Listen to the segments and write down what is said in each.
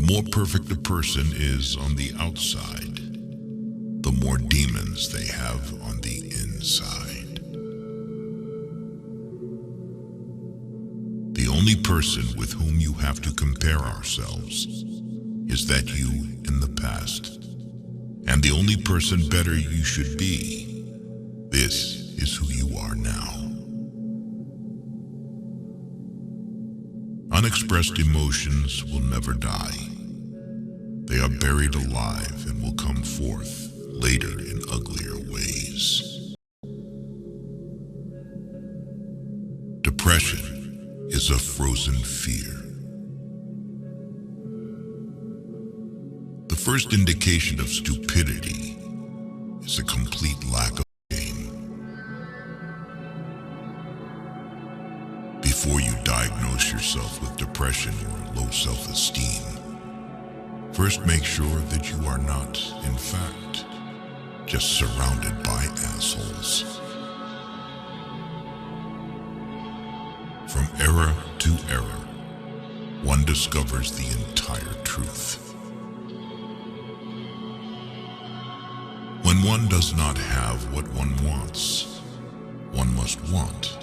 more perfect a person is on the outside, the more demons they have on the inside. The only person with whom you have to compare ourselves is that you in the past, and the only person better you should be. This is who you are now. Unexpressed emotions will never die. They are buried alive and will come forth later in uglier ways. Depression is a frozen fear. The first indication of stupidity is a complete lack of shame. Before you diagnose yourself with depression or low self-esteem, first make sure that you are not, in fact, just surrounded by assholes. From era to era, one discovers the entire truth. When one does not have what one wants, one must want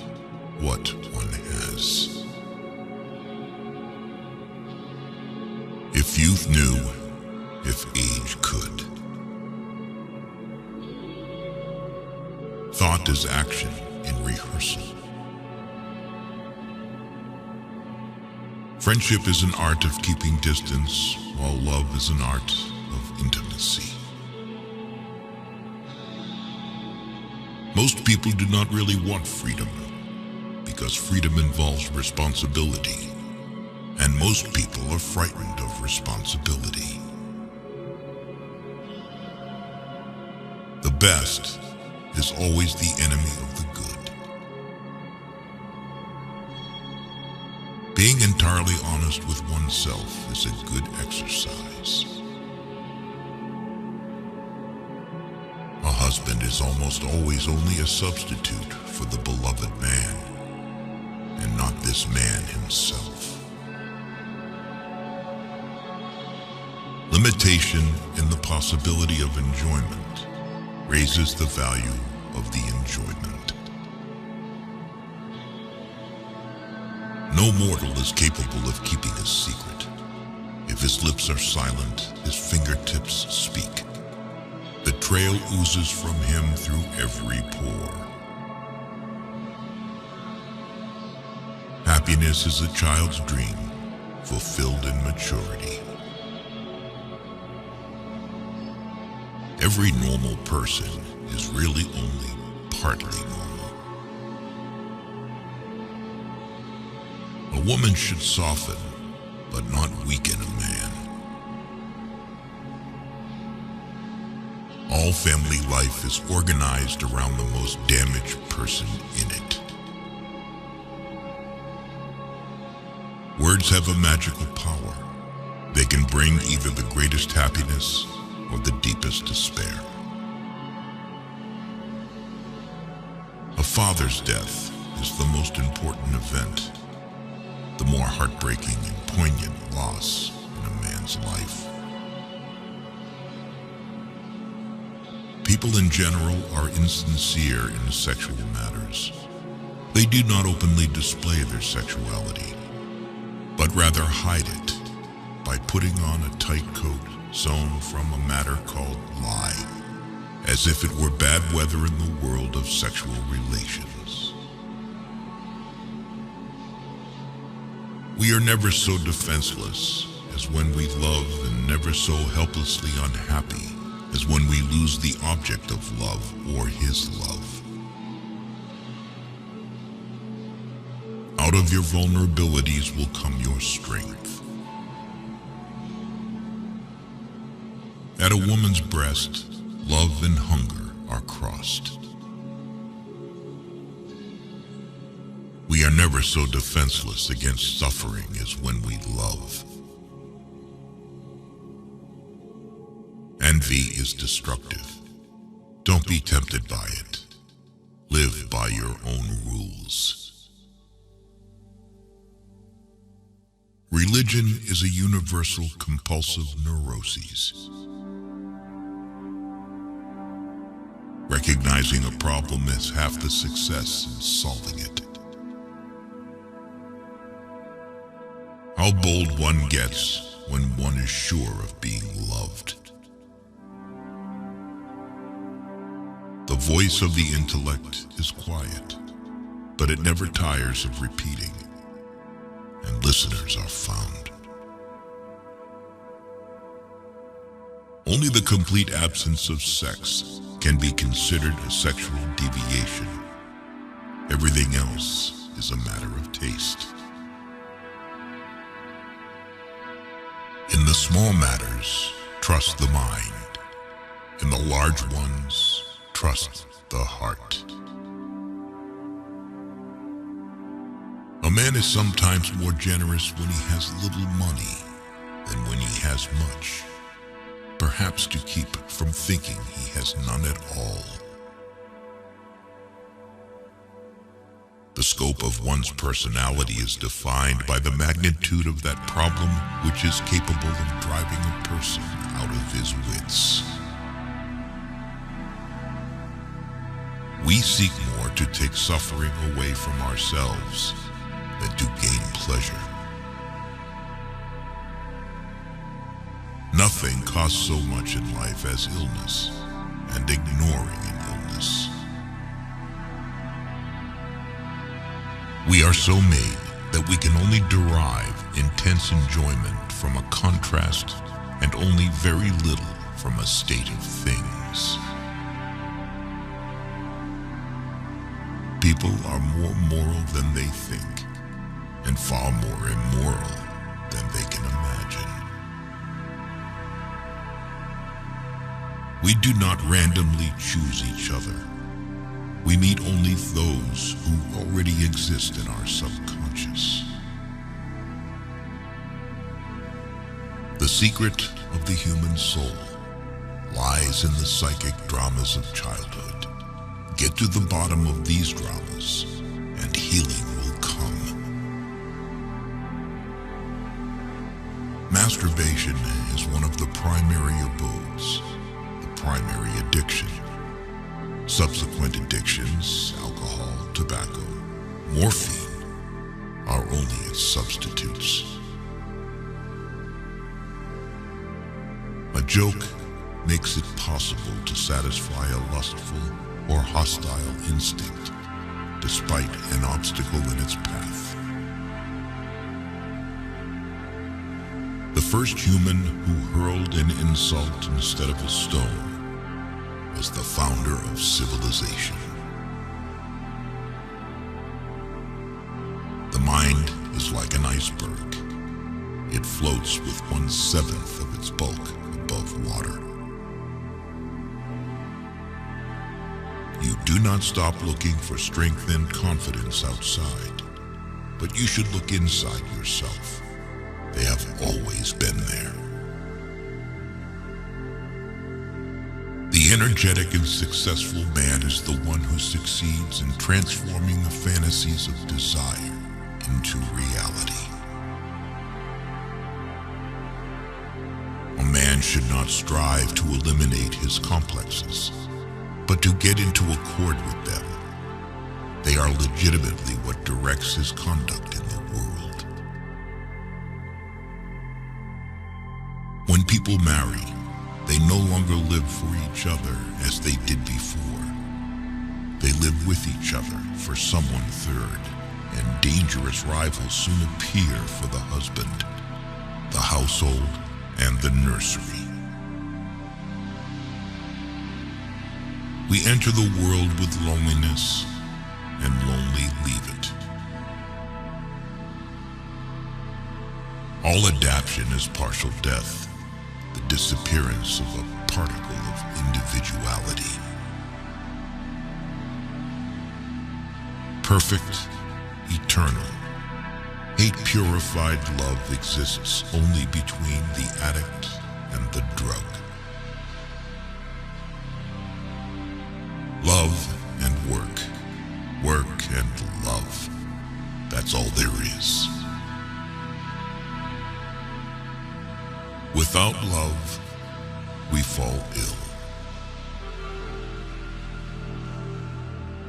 what one has. If youth knew, if age could. Thought is action in rehearsal. Friendship is an art of keeping distance, while love is an art of intimacy. Most people do not really want freedom, because freedom involves responsibility, and most people are frightened of responsibility. The best is always the enemy of the good. Being entirely honest with oneself is a good exercise. A husband is almost always only a substitute for the beloved man, and not this man himself. Limitation in the possibility of enjoyment raises the value of the enjoyment. No mortal is capable of keeping a secret. If his lips are silent, his fingertips speak. Betrayal oozes from him through every pore. Happiness is a child's dream, fulfilled in maturity. Every normal person is really only partly normal. A woman should soften, but not weaken a man. All family life is organized around the most damaged person in it. Words have a magical power. They can bring either the greatest happiness or the deepest despair. A father's death is the most important event, the more heartbreaking and poignant loss in a man's life. People in general are insincere in sexual matters. They do not openly display their sexuality, but rather hide it by putting on a tight coat sewn from a matter called lie, as if it were bad weather in the world of sexual relations. We are never so defenseless as when we love, and never so helplessly unhappy as when we lose the object of love or his love. Out of your vulnerabilities will come your strength. At a woman's breast, love and hunger are crossed. We are never so defenseless against suffering as when we love. Envy is destructive. Don't be tempted by it. Live by your own rules. Religion is a universal compulsive neuroses. Recognizing a problem is half the success in solving it. How bold one gets when one is sure of being loved. The voice of the intellect is quiet, but it never tires of repeating, and listeners are found. Only the complete absence of sex can be considered a sexual deviation. Everything else is a matter of taste. In the small matters, trust the mind. In the large ones, trust the heart. A man is sometimes more generous when he has little money than when he has much, perhaps to keep from thinking he has none at all. The scope of one's personality is defined by the magnitude of that problem which is capable of driving a person out of his wits. We seek more to take suffering away from ourselves than to gain pleasure. Nothing costs so much in life as illness and ignoring an illness. We are so made that we can only derive intense enjoyment from a contrast and only very little from a state of things. People are more moral than they think, and far more immoral than they can imagine. We do not randomly choose each other. We meet only those who already exist in our subconscious. The secret of the human soul lies in the psychic dramas of childhood. Get to the bottom of these dramas, and healing will come. Masturbation is one of the primary abodes, the primary addiction. Subsequent addictions, alcohol, tobacco, morphine, are only its substitutes. A joke makes it possible to satisfy a lustful or hostile instinct, despite an obstacle in its path. The first human who hurled an insult instead of a stone was the founder of civilization. The mind is like an iceberg. It floats with 1/7 of its bulk above water. You do not stop looking for strength and confidence outside, but you should look inside yourself. They have always been there. The energetic and successful man is the one who succeeds in transforming the fantasies of desire into reality. A man should not strive to eliminate his complexes, but to get into accord with them. They are legitimately what directs his conduct in the world. When people marry, they no longer live for each other as they did before. They live with each other for someone third, and dangerous rivals soon appear for the husband, the household, and the nursery. We enter the world with loneliness and lonely leave it. All adaptation is partial death, the disappearance of a particle of individuality. Perfect, eternal, hate-purified love exists only between the addict and the drug. Love and work, work and love. That's all there is. Without love, we fall ill.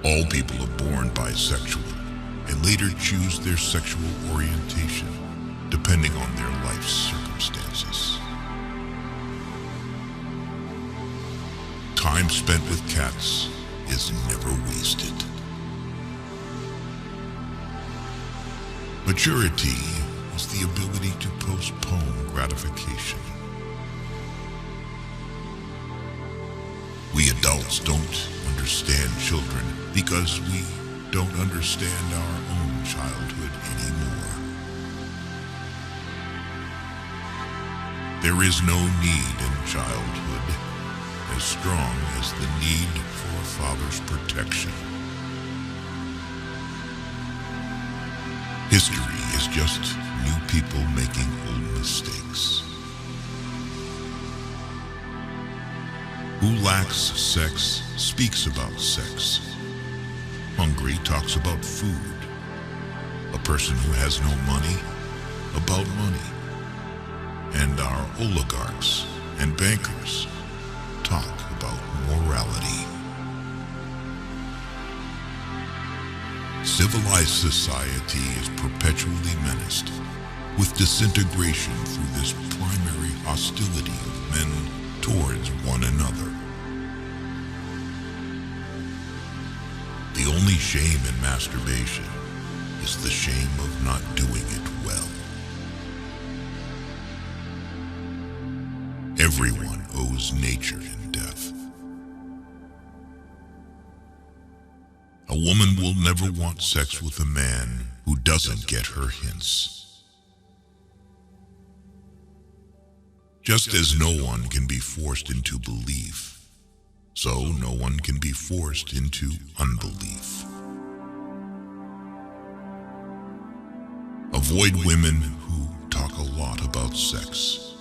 All people are born bisexual and later choose their sexual orientation depending on their life's circumstances. Time spent with cats is never wasted. Maturity is the ability to postpone gratification. We adults don't understand children because we don't understand our own childhood anymore. There is no need in childhood as strong as the need for a father's protection. History is just new people making old mistakes. Who lacks sex speaks about sex. Hungry talks about food. A person who has no money, about money. And our oligarchs and bankers talk about morality. Civilized society is perpetually menaced with disintegration through this primary hostility of men towards one another. The only shame in masturbation is the shame of not doing it well. Everyone owes nature in death. A woman will never want sex with a man who doesn't get her hints. Just as no one can be forced into belief, so no one can be forced into unbelief. Avoid women who talk a lot about sex,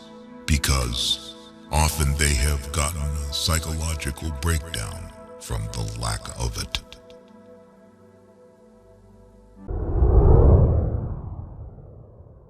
because often they have gotten a psychological breakdown from the lack of it.